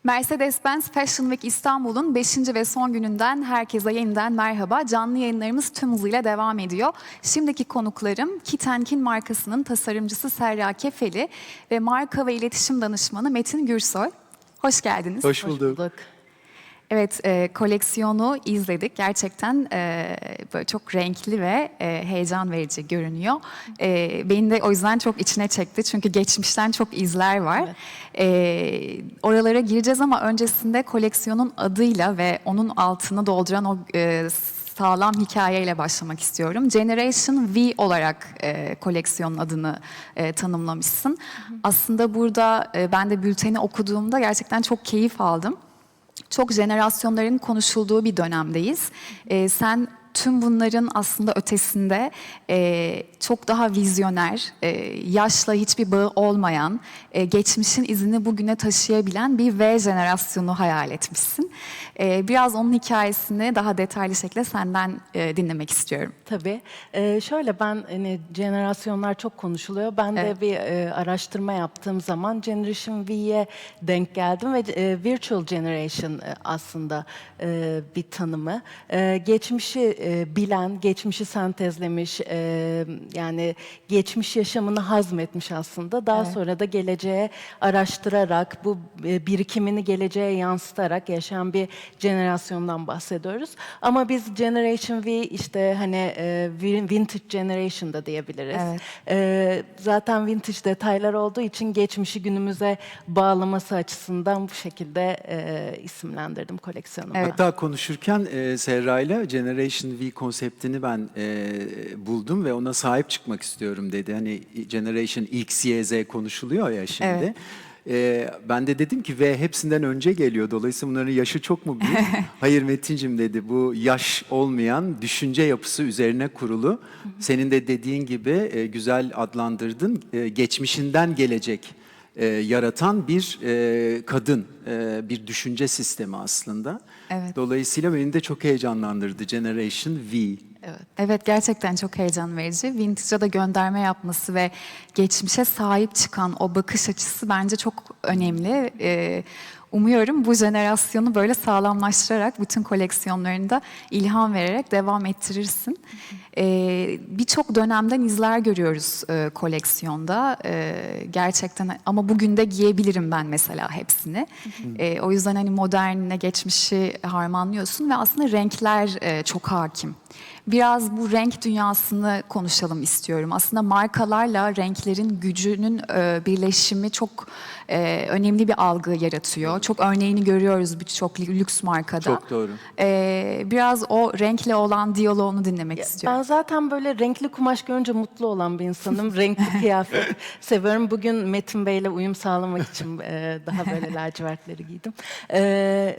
Mercedes-Benz Fashion Week İstanbul'un 5. ve son gününden herkese yeniden merhaba. Canlı yayınlarımız tüm hızıyla devam ediyor. Şimdiki konuklarım Kitenkin markasının tasarımcısı Serra Kefeli ve marka ve iletişim danışmanı Metin Gürsoy. Hoş geldiniz. Hoş bulduk. Evet, koleksiyonu izledik. Gerçekten böyle çok renkli ve heyecan verici görünüyor. Beni de o yüzden çok içine çekti. Çünkü geçmişten çok izler var. Oralara gireceğiz ama öncesinde koleksiyonun adıyla ve onun altını dolduran o sağlam hikayeyle başlamak istiyorum. Generation V olarak koleksiyonun adını tanımlamışsın. Aslında burada ben de bülteni okuduğumda gerçekten çok keyif aldım. Çok jenerasyonların konuşulduğu bir dönemdeyiz. Sen tüm bunların aslında ötesinde çok daha vizyoner, yaşla hiçbir bağı olmayan, geçmişin izini bugüne taşıyabilen bir V jenerasyonu hayal etmişsin. Biraz onun hikayesini daha detaylı şekilde senden dinlemek istiyorum. Tabii. Şöyle ben hani jenerasyonlar çok konuşuluyor. Ben de bir araştırma yaptığım zaman Generation V'ye denk geldim ve Virtual Generation aslında bir tanımı. Geçmişi bilen, geçmişi sentezlemiş, yani geçmiş yaşamını hazmetmiş aslında. Daha sonra da geleceğe araştırarak, bu birikimini geleceğe yansıtarak yaşayan bir jenerasyondan bahsediyoruz. Ama biz Generation V işte hani Vintage Generation da diyebiliriz. Zaten vintage detaylar olduğu için geçmişi günümüze bağlaması açısından bu şekilde isimlendirdim koleksiyonumu. Hatta konuşurken Serra'yla Generation V konseptini ben buldum ve ona sahip çıkmak istiyorum dedi. Hani Generation X, Y, Z konuşuluyor ya şimdi. Ben de dedim ki V hepsinden önce geliyor. Dolayısıyla bunların yaşı çok mu büyük? Hayır Metin'cim dedi, bu yaş olmayan düşünce yapısı üzerine kurulu. Senin de dediğin gibi güzel adlandırdın. Geçmişinden gelecek yaratan bir kadın, bir düşünce sistemi aslında. Dolayısıyla beni de çok heyecanlandırdı Generation V. Evet, gerçekten çok heyecan verici. Vintage'a da gönderme yapması ve geçmişe sahip çıkan o bakış açısı bence çok önemli. Umuyorum bu jenerasyonu böyle sağlamlaştırarak bütün koleksiyonlarında ilham vererek devam ettirirsin. Birçok dönemden izler görüyoruz koleksiyonda. Gerçekten ama bugün de giyebilirim ben mesela hepsini. O yüzden hani modernle geçmişi harmanlıyorsun ve aslında renkler çok hakim. Biraz bu renk dünyasını konuşalım istiyorum. Aslında markalarla renklerin gücünün birleşimi çok önemli bir algı yaratıyor. Çok örneğini görüyoruz birçok lüks markada. Çok doğru. Biraz o renkle olan diyaloğunu dinlemek istiyorum. Ben zaten böyle renkli kumaş görünce mutlu olan bir insanım. Renkli kıyafet seviyorum. Bugün Metin Bey'le uyum sağlamak için daha böyle lacivertleri giydim.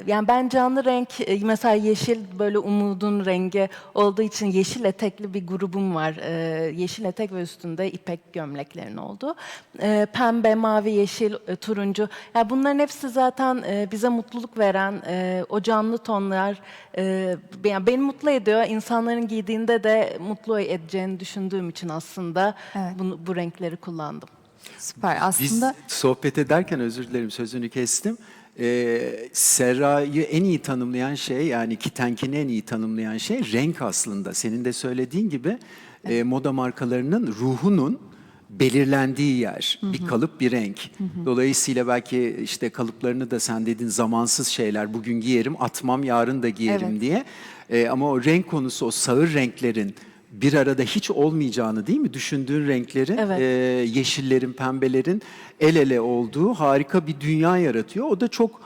Yani ben canlı renk, mesela yeşil böyle umudun rengi olduğu için yeşil etekli bir grubum var. Yeşil etek ve üstünde ipek gömleklerin olduğu. Pembe, mavi, yeşil, turuncu. Yani bunların hepsi zaten bize mutluluk veren o canlı tonlar. Yani beni mutlu ediyor. İnsanların giydiğinde de mutlu edeceğini düşündüğüm için aslında bu renkleri kullandım. Süper. Aslında Biz sohbet ederken, özür dilerim sözünü kestim. Serra'yı en iyi tanımlayan şey, yani Kitenkin'i en iyi tanımlayan şey renk aslında. Senin de söylediğin gibi moda markalarının ruhunun belirlendiği yer. Bir kalıp, bir renk. Dolayısıyla belki işte kalıplarını da sen dedin, zamansız şeyler. Bugün giyerim, atmam, yarın da giyerim diye. Ama o renk konusu, o sağır renklerin bir arada hiç olmayacağını, değil mi? Düşündüğün renklerin, yeşillerin, pembelerin el ele olduğu harika bir dünya yaratıyor. O da çok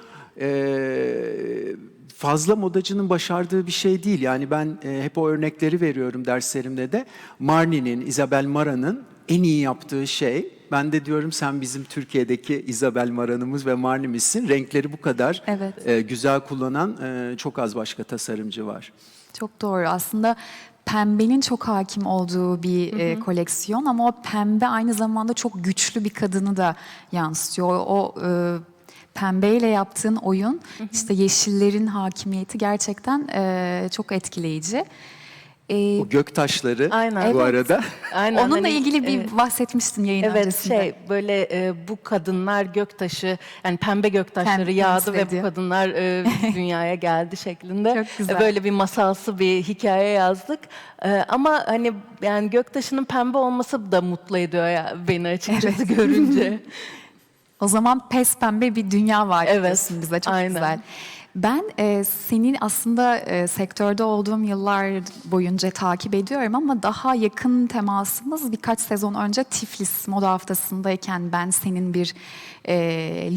fazla modacının başardığı bir şey değil. Yani ben hep o örnekleri veriyorum derslerimde de. Marni'nin, Isabel Marant'ın en iyi yaptığı şey, ben de diyorum sen bizim Türkiye'deki Isabel Marant'ımız ve Marni'mizsin. Renkleri bu kadar güzel kullanan çok az başka tasarımcı var. çok doğru. Aslında pembenin çok hakim olduğu bir koleksiyon ama o pembe aynı zamanda çok güçlü bir kadını da yansıtıyor. O pembeyle yaptığın oyun, işte yeşillerin hakimiyeti gerçekten çok etkileyici. O göktaşları Aynen. bu Evet. arada. Aynen. Onunla Hani, ilgili bir bahsetmiştin yayın evet, öncesinde. böyle bu kadınlar göktaşı, yani pembe göktaşları Kendi yağdı temsil ve bu ediyor. kadınlar dünyaya geldi şeklinde. Çok güzel. Böyle bir masalsı bir hikaye yazdık. Ama hani yani göktaşının pembe olması da mutlu ediyor ya beni açıkçası görünce. O zaman pes pembe bir dünya var Evet, diyorsun bize. Çok aynen. güzel. Ben senin aslında sektörde olduğum yıllar boyunca takip ediyorum ama daha yakın temasımız birkaç sezon önce Tiflis Moda Haftası'ndayken ben senin bir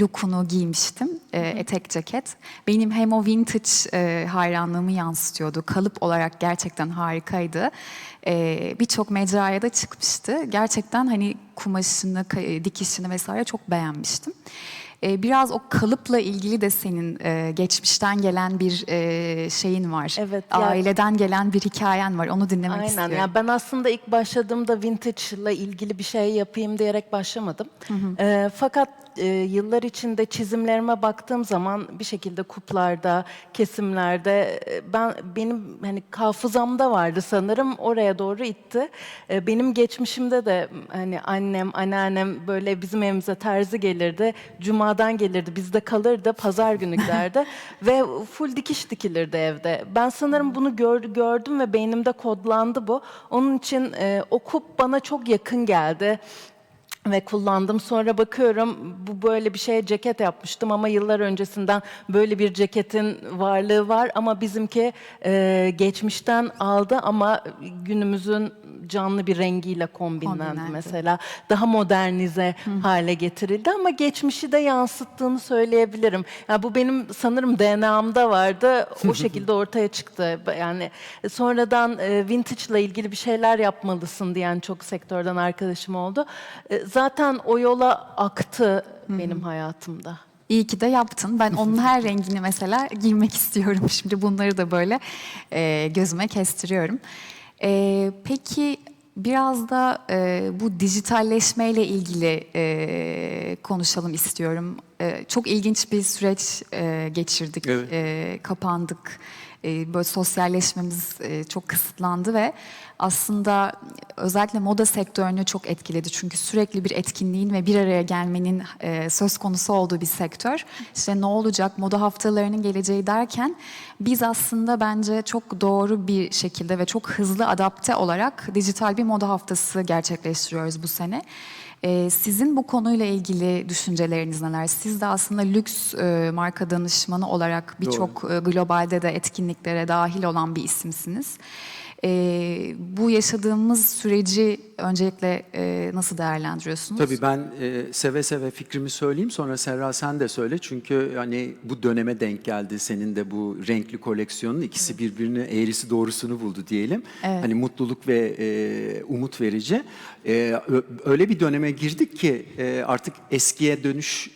look'unu giymiştim. Etek ceket. Benim hem o vintage hayranlığımı yansıtıyordu. Kalıp olarak gerçekten harikaydı. Birçok mecraya da çıkmıştı. Gerçekten hani kumaşını, dikişini vesaire çok beğenmiştim. Biraz o kalıpla ilgili de senin geçmişten gelen bir şeyin var. Evet, ya- Aileden gelen bir hikayen var. Onu dinlemek Aynen. istiyorum. Yani ben aslında ilk başladığımda vintage ile ilgili bir şey yapayım diyerek başlamadım. Fakat yıllar içinde çizimlerime baktığım zaman bir şekilde kuplarda, kesimlerde benim hani hafızamda vardı sanırım, oraya doğru itti. Benim geçmişimde de hani annem, anneannem böyle bizim evimize terzi gelirdi. Cumadan gelirdi, bizde kalırdı, pazar günü giderdi ve full dikiş dikilirdi evde. Ben sanırım bunu gördüm ve beynimde kodlandı bu. Onun için o kup bana çok yakın geldi ve kullandım. Sonra bakıyorum, bu böyle bir şeye ceket yapmıştım ama yıllar öncesinden böyle bir ceketin varlığı var ama bizimki geçmişten aldı ama günümüzün canlı bir rengiyle kombinlendi Kombinlendi. mesela. Daha modernize hale getirildi ama geçmişi de yansıttığını söyleyebilirim. Yani bu benim sanırım DNA'mda vardı. O şekilde ortaya çıktı. Yani sonradan vintage ile ilgili bir şeyler yapmalısın diyen çok sektörden arkadaşım oldu. Zaten o yola aktı benim hayatımda. İyi ki de yaptın. Ben onun her rengini mesela giymek istiyorum. Şimdi bunları da böyle gözüme kestiriyorum. Peki biraz da bu dijitalleşmeyle ilgili konuşalım istiyorum. Çok ilginç bir süreç geçirdik. Evet. Kapandık. Böyle sosyalleşmemiz çok kısıtlandı ve aslında özellikle moda sektörünü çok etkiledi. Çünkü sürekli bir etkinliğin ve bir araya gelmenin söz konusu olduğu bir sektör. İşte ne olacak, moda haftalarının geleceği derken biz aslında bence çok doğru bir şekilde ve çok hızlı adapte olarak dijital bir moda haftası gerçekleştiriyoruz bu sene. Sizin bu konuyla ilgili düşünceleriniz neler? Siz de aslında lüks marka danışmanı olarak birçok globalde de etkinliklere dahil olan bir isimsiniz. Bu yaşadığımız süreci öncelikle nasıl değerlendiriyorsunuz? Tabii ben seve seve fikrimi söyleyeyim, sonra Serra sen de söyle. Çünkü hani bu döneme denk geldi senin de bu renkli koleksiyonun, ikisi birbirini eğrisi doğrusunu buldu diyelim. Evet. Hani mutluluk ve umut verici. Öyle bir döneme girdik ki artık eskiye dönüş,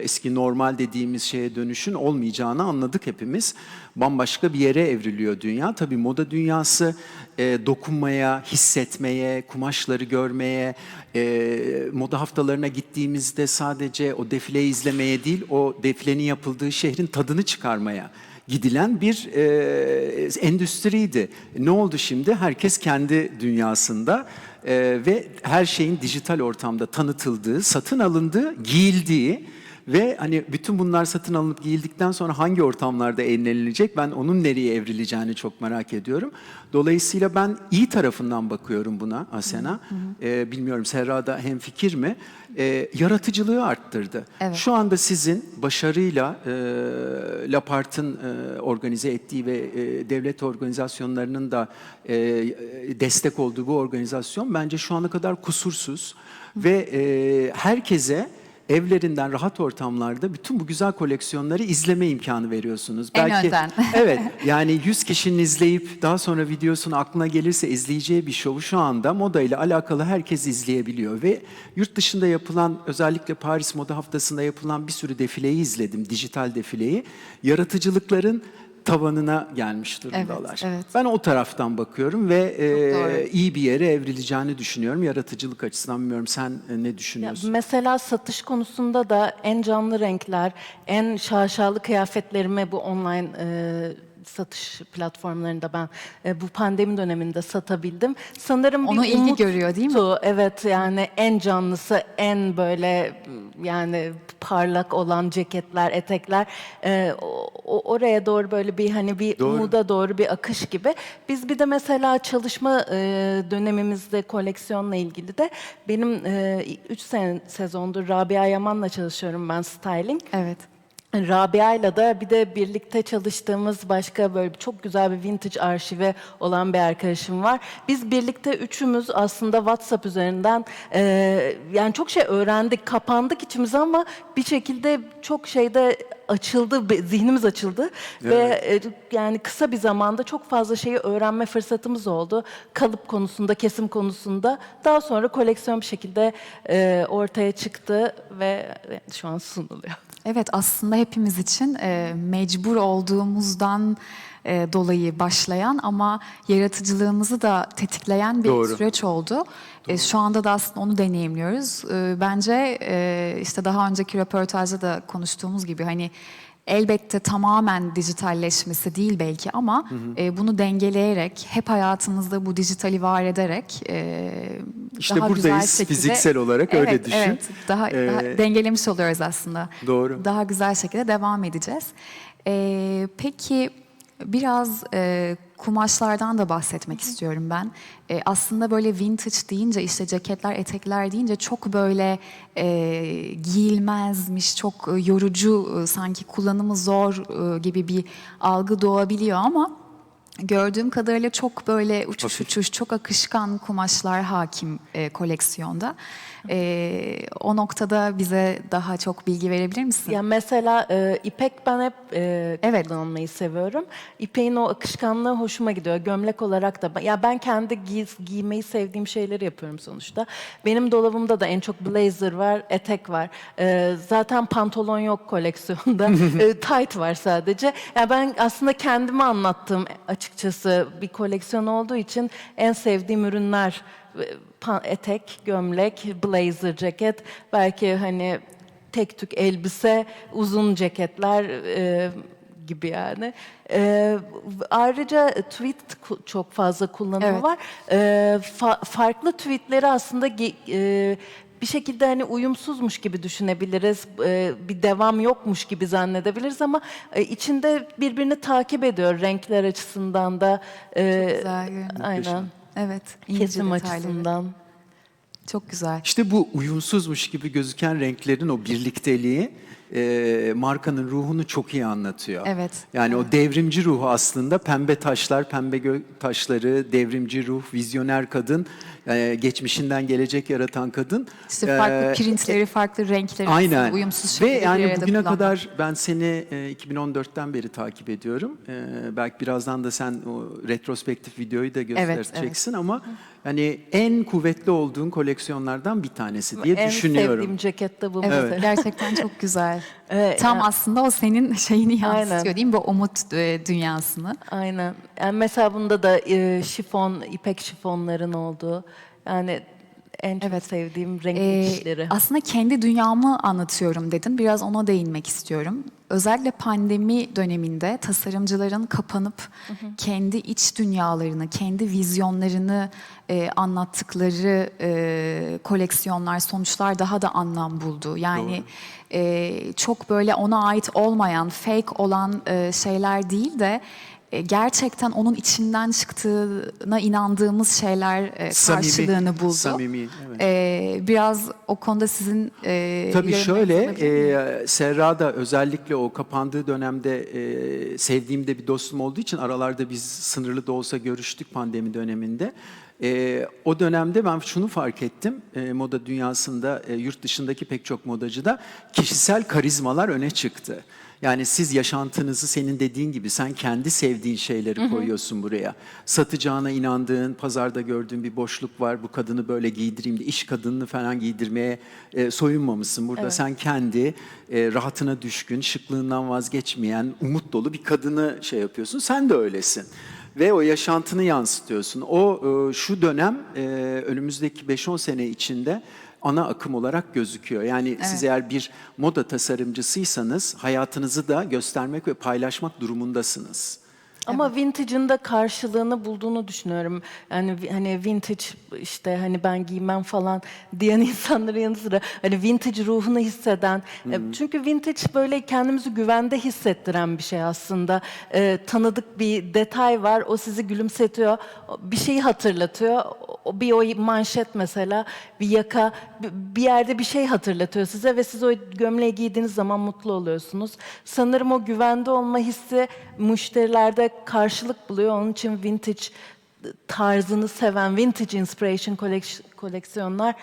eski normal dediğimiz şeye dönüşün olmayacağını anladık hepimiz. Bambaşka bir yere evriliyor dünya. Tabii moda dünyası dokunmaya, hissetmeye, kumaşları görmeye, moda haftalarına gittiğimizde sadece o defileyi izlemeye değil, o defilenin yapıldığı şehrin tadını çıkarmaya gidilen bir endüstriydi. Ne oldu şimdi? Herkes kendi dünyasında ve her şeyin dijital ortamda tanıtıldığı, satın alındığı, giyildiği ve hani bütün bunlar satın alınıp giyildikten sonra hangi ortamlarda eğlenilecek, ben onun nereye evrileceğini çok merak ediyorum. Dolayısıyla ben iyi tarafından bakıyorum buna Asena. Bilmiyorum Serra da hemfikir mi? Yaratıcılığı arttırdı. Evet. Şu anda sizin başarıyla Lapart'ın organize ettiği ve devlet organizasyonlarının da destek olduğu bu organizasyon bence şu ana kadar kusursuz ve herkese evlerinden rahat ortamlarda bütün bu güzel koleksiyonları izleme imkanı veriyorsunuz. En önden. Evet, yani 100 kişinin izleyip daha sonra videosunu aklına gelirse izleyeceği bir şovu şu anda moda ile alakalı herkes izleyebiliyor ve yurt dışında yapılan, özellikle Paris Moda Haftası'nda yapılan bir sürü defileyi izledim, dijital defileyi. Yaratıcılıkların tavanına gelmiş durumdalar. Evet, evet. Ben o taraftan bakıyorum ve doğru. iyi bir yere evrileceğini düşünüyorum. Yaratıcılık açısından bilmiyorum, sen ne Ya düşünüyorsun? mesela satış konusunda da en canlı renkler, en şaşalı kıyafetlerimi bu online satış platformlarında ben bu pandemi döneminde satabildim. Sanırım Onu bir ilgi umut görüyor, değil mi? Evet, yani en canlısı, en böyle yani parlak olan ceketler, etekler oraya doğru böyle bir hani bir Doğru. umuda doğru bir akış gibi. Biz bir de mesela çalışma dönemimizde koleksiyonla ilgili de benim 3 sezondur Rabia Yaman'la çalışıyorum ben, styling. Evet. Rabia'yla da bir de birlikte çalıştığımız başka böyle çok güzel bir vintage arşivi olan bir arkadaşım var. Biz birlikte üçümüz aslında WhatsApp üzerinden yani çok şey öğrendik, kapandık içimize ama bir şekilde çok şeyde açıldı, zihnimiz açıldı ve yani kısa bir zamanda çok fazla şeyi öğrenme fırsatımız oldu. Kalıp konusunda, kesim konusunda. Daha sonra koleksiyon bir şekilde ortaya çıktı ve şu an sunuluyor. Evet, aslında hepimiz için mecbur olduğumuzdan dolayı başlayan ama yaratıcılığımızı da tetikleyen bir Doğru. süreç oldu. Şu anda da aslında onu deneyimliyoruz. Bence işte daha önceki röportajda da konuştuğumuz gibi hani elbette tamamen dijitalleşmesi değil belki ama bunu dengeleyerek, hep hayatımızda bu dijitali var ederek İşte daha güzel buradayız şekilde, fiziksel olarak, öyle düşün. Evet, daha dengelemiş oluyoruz aslında. Doğru. Daha güzel şekilde devam edeceğiz. Peki biraz kumaşlardan da bahsetmek istiyorum ben. Aslında böyle vintage deyince, işte ceketler, etekler deyince çok böyle giyilmezmiş, çok yorucu, sanki kullanımı zor gibi bir algı doğabiliyor ama gördüğüm kadarıyla çok böyle uçuş uçuş, çok akışkan kumaşlar hakim koleksiyonda. O noktada bize daha çok bilgi verebilir misin? Ya mesela ipek ben hep Evet. kullanmayı seviyorum. İpeğin o akışkanlığı hoşuma gidiyor. Gömlek olarak da. Ya ben kendi giymeyi sevdiğim şeyleri yapıyorum sonuçta. Benim dolabımda da en çok blazer var, etek var. Zaten pantolon yok koleksiyonda. Tight var sadece. Ya ben aslında kendime anlattığım açıkçası bir koleksiyon olduğu için en sevdiğim ürünler etek, gömlek, blazer ceket, belki hani tek tük elbise, uzun ceketler gibi yani. Ayrıca tweet çok fazla kullanımı Evet. var. Farklı tweetleri aslında bir şekilde hani uyumsuzmuş gibi düşünebiliriz. Bir devam yokmuş gibi zannedebiliriz ama içinde birbirini takip ediyor renkler açısından da. Güzel görünüyor. Aynen. Evet, ince Kesim detayları. açısından. Çok güzel. İşte bu uyumsuzmuş gibi gözüken renklerin o birlikteliği markanın ruhunu çok iyi anlatıyor. Evet. Yani o devrimci ruhu aslında pembe taşlar, pembe taşları, devrimci ruh, vizyoner kadın, geçmişinden gelecek yaratan kadın. İşte farklı printleri, farklı renkleri aslında Aynen. uyumsuz Ve şekilde bir yani arada bugüne kullanmak. kadar ben seni 2014'ten beri takip ediyorum. Belki birazdan da sen o retrospektif videoyu da göstereceksin ama yani en kuvvetli olduğun koleksiyonlardan bir tanesi diye En düşünüyorum. sevdiğim ceket de bu Evet, mesela. gerçekten çok güzel. Evet, Tam yani- aslında o senin şeyini yansıtıyor Aynen. değil mi? Bu umut dünyasını. Aynen. Yani mesela bunda da şifon, ipek şifonların olduğu. Yani en çok sevdiğim renk geçişleri. Aslında kendi dünyamı anlatıyorum dedin. Biraz ona değinmek istiyorum. Özellikle pandemi döneminde tasarımcıların kapanıp kendi iç dünyalarını, kendi vizyonlarını anlattıkları koleksiyonlar, sonuçlar daha da anlam buldu. Yani çok böyle ona ait olmayan, fake olan şeyler değil de gerçekten onun içinden çıktığına inandığımız şeyler karşılığını buldu. Samimi, evet. Biraz o konuda sizin Tabii yorumlarınızı şöyle, alabilir miyim? Serra da özellikle o kapandığı dönemde sevdiğim de bir dostum olduğu için aralarda biz sınırlı da olsa görüştük pandemi döneminde. O dönemde ben şunu fark ettim, moda dünyasında, yurt dışındaki pek çok modacıda kişisel karizmalar öne çıktı. Yani siz yaşantınızı senin dediğin gibi sen kendi sevdiğin şeyleri koyuyorsun buraya. Satacağına inandığın, pazarda gördüğün bir boşluk var. Bu kadını böyle giydireyim de iş kadınını falan giydirmeye soyunmamışsın. Burada sen kendi rahatına düşkün, şıklığından vazgeçmeyen, umut dolu bir kadını şey yapıyorsun. Sen de öylesin. Ve o yaşantını yansıtıyorsun. O şu dönem önümüzdeki 5-10 sene içinde ana akım olarak gözüküyor. Yani siz eğer bir moda tasarımcısıysanız hayatınızı da göstermek ve paylaşmak durumundasınız. Ama vintage'ın da karşılığını bulduğunu düşünüyorum. Yani hani vintage işte hani ben giymem falan diyen insanların yanı sıra hani vintage ruhunu hisseden. Çünkü vintage böyle kendimizi güvende hissettiren bir şey aslında. Tanıdık bir detay var, o sizi gülümsetiyor, bir şeyi hatırlatıyor. O manşet mesela, bir yaka, bir yerde bir şey hatırlatıyor size ve siz o gömleği giydiğiniz zaman mutlu oluyorsunuz. Sanırım o güvende olma hissi müşterilerde karşılık buluyor. Onun için vintage tarzını seven, vintage inspiration koleksiyonlar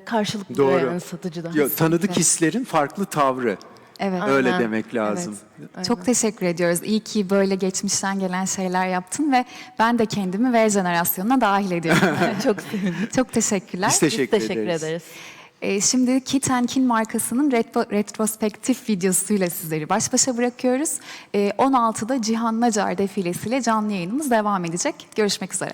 karşılık buluyor yani satıcıdan. Tanıdık hislerin farklı tavrı. Evet. Öyle Aynen. demek lazım. Çok teşekkür ediyoruz. İyi ki böyle geçmişten gelen şeyler yaptın ve ben de kendimi V jenerasyonuna dahil ediyorum. Çok sevindim. Çok teşekkürler. Biz teşekkür ederiz. ederiz. Şimdi Kit & Kin markasının retrospektif videosuyla sizleri baş başa bırakıyoruz. 16'da Cihan Nacar defilesiyle canlı yayınımız devam edecek. Görüşmek üzere.